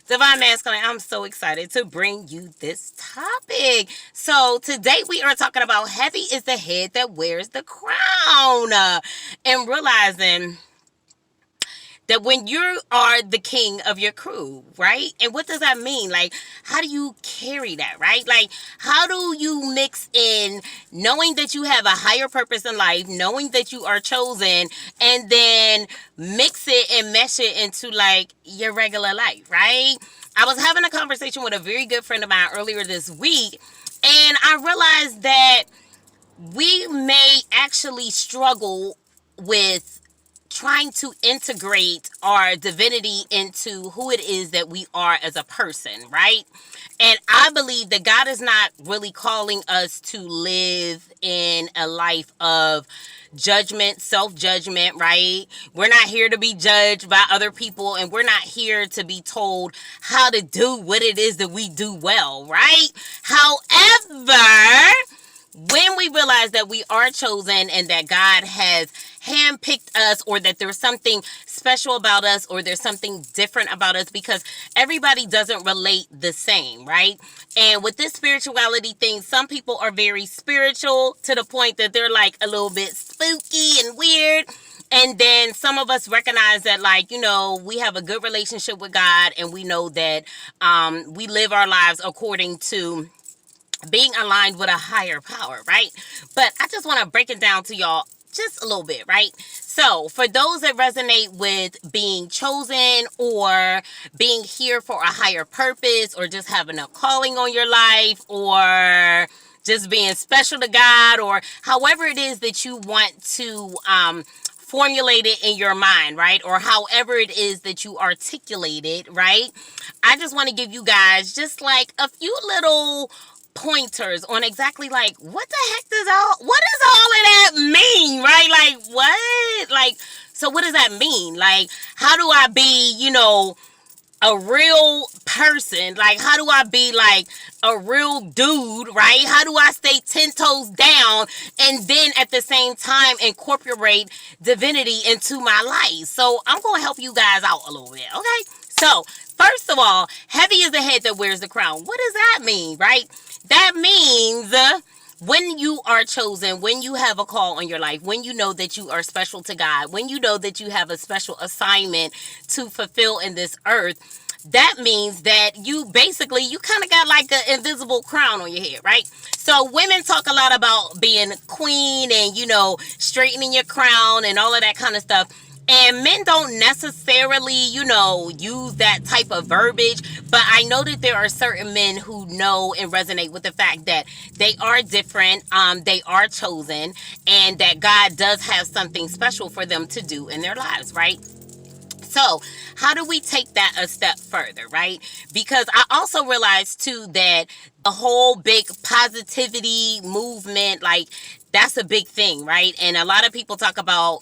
Divine Masculine, I'm so excited to bring you this topic. So, today we are talking about heavy is the head that wears the crown. And realizing that when you are the king of your crew, right? And what does that mean? Like, how do you carry that, right? Like, how do you mix in knowing that you have a higher purpose in life, knowing that you are chosen, and then mix it and mesh it into like your regular life, right? I was having a conversation with a very good friend of mine earlier this week, and I realized that we may actually struggle with trying to integrate our divinity into who it is that we are as a person, right? And I believe that God is not really calling us to live in a life of judgment, self-judgment, right? We're not here to be judged by other people, and we're not here to be told how to do what it is that we do well, right? However, when we realize that we are chosen and that God has handpicked us, or that there's something special about us, or there's something different about us, because everybody doesn't relate the same, right? And with this spirituality thing, some people are very spiritual to the point that they're like a little bit spooky and weird. And then some of us recognize that, like, we have a good relationship with God, and we know that we live our lives according to being aligned with a higher power, right? But I just want to break it down to y'all just a little bit, right? So for those that resonate with being chosen, or being here for a higher purpose, or just having a calling on your life, or just being special to God, or however it is that you want to formulate it in your mind, right? Or however it is that you articulate it, right? I just want to give you guys just like a few little pointers on exactly like what the heck what does all of that mean, right? Like, what? Like, so what does that mean? Like, how do I be, a real person? Like, how do I be like a real dude, right? How do I stay 10 toes down and then at the same time incorporate divinity into my life? So I'm going to help you guys out a little bit, okay? So first of all, heavy is the head that wears the crown. What does that mean, right? That means when you are chosen, when you have a call on your life, when you know that you are special to God, when you know that you have a special assignment to fulfill in this earth, that means that you kind of got like an invisible crown on your head, right? So women talk a lot about being queen and, straightening your crown and all of that kind of stuff. And men don't necessarily, use that type of verbiage. But I know that there are certain men who know and resonate with the fact that they are different, they are chosen, and that God does have something special for them to do in their lives, right? So how do we take that a step further, right? Because I also realized too that the whole big positivity movement, like, that's a big thing, right? And a lot of people talk about,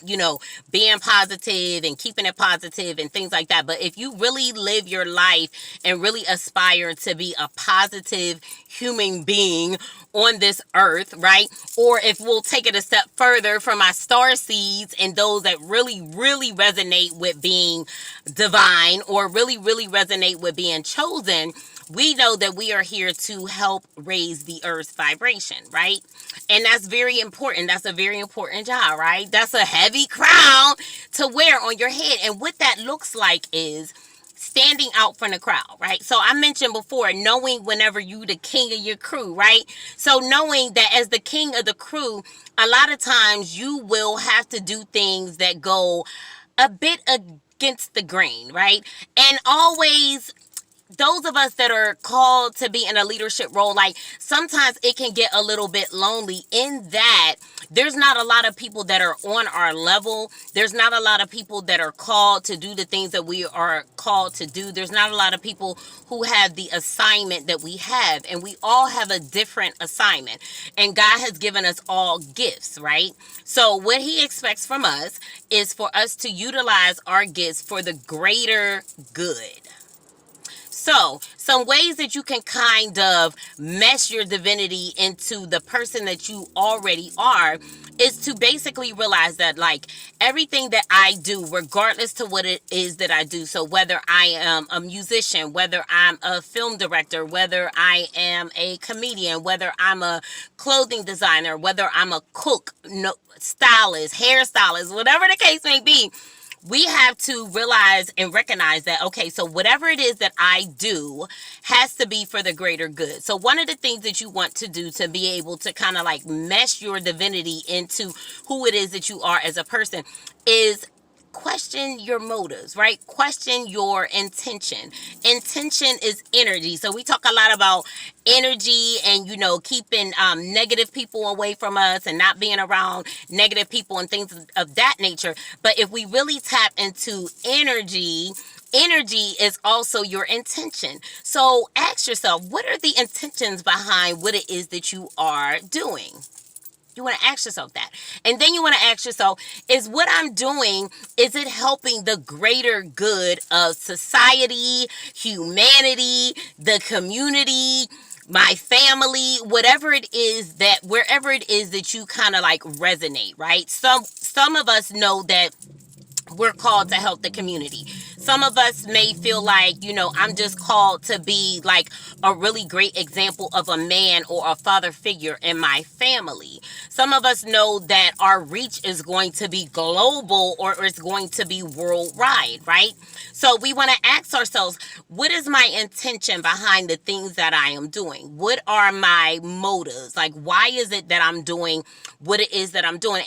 being positive and keeping it positive and things like that. But if you really live your life and really aspire to be a positive human being on this earth, right? Or if we'll take it a step further from my star seeds and those that really, really resonate with being divine, or really, really resonate with being chosen, we know that we are here to help raise the earth's vibration, right? And that's very important. That's a very important job, right? That's a heavy crown to wear on your head. And what that looks like is standing out from the crowd, right? So I mentioned before, knowing whenever you the king of your crew, right? So knowing that as the king of the crew, a lot of times you will have to do things that go a bit against the grain, right? And always, those of us that are called to be in a leadership role, like, sometimes it can get a little bit lonely in that there's not a lot of people that are on our level. There's not a lot of people that are called to do the things that we are called to do. There's not a lot of people who have the assignment that we have, and we all have a different assignment, and God has given us all gifts, right? So what he expects from us is for us to utilize our gifts for the greater good. So, some ways that you can kind of mesh your divinity into the person that you already are is to basically realize that, like, everything that I do, regardless to what it is that I do, so whether I am a musician, whether I'm a film director, whether I am a comedian, whether I'm a clothing designer, whether I'm a cook, no, stylist, hairstylist, whatever the case may be, we have to realize and recognize that, okay, so whatever it is that I do has to be for the greater good. So one of the things that you want to do to be able to kind of like mesh your divinity into who it is that you are as a person is question your motives, right? Question your intention. Intention is energy. So we talk a lot about energy and, keeping negative people away from us and not being around negative people and things of that nature. But if we really tap into energy, energy is also your intention. So ask yourself, what are the intentions behind what it is that you are doing? You want to ask yourself that. And then you want to ask yourself, is what I'm doing, is it helping the greater good of society, humanity, the community, my family, whatever it is that, wherever it is that you kind of like resonate, right? Some of us know that we're called to help the community. Some of us may feel like, I'm just called to be like a really great example of a man or a father figure in my family. Some of us know that our reach is going to be global or it's going to be worldwide, right? So we want to ask ourselves, what is my intention behind the things that I am doing? What are my motives? Like, why is it that I'm doing what it is that I'm doing?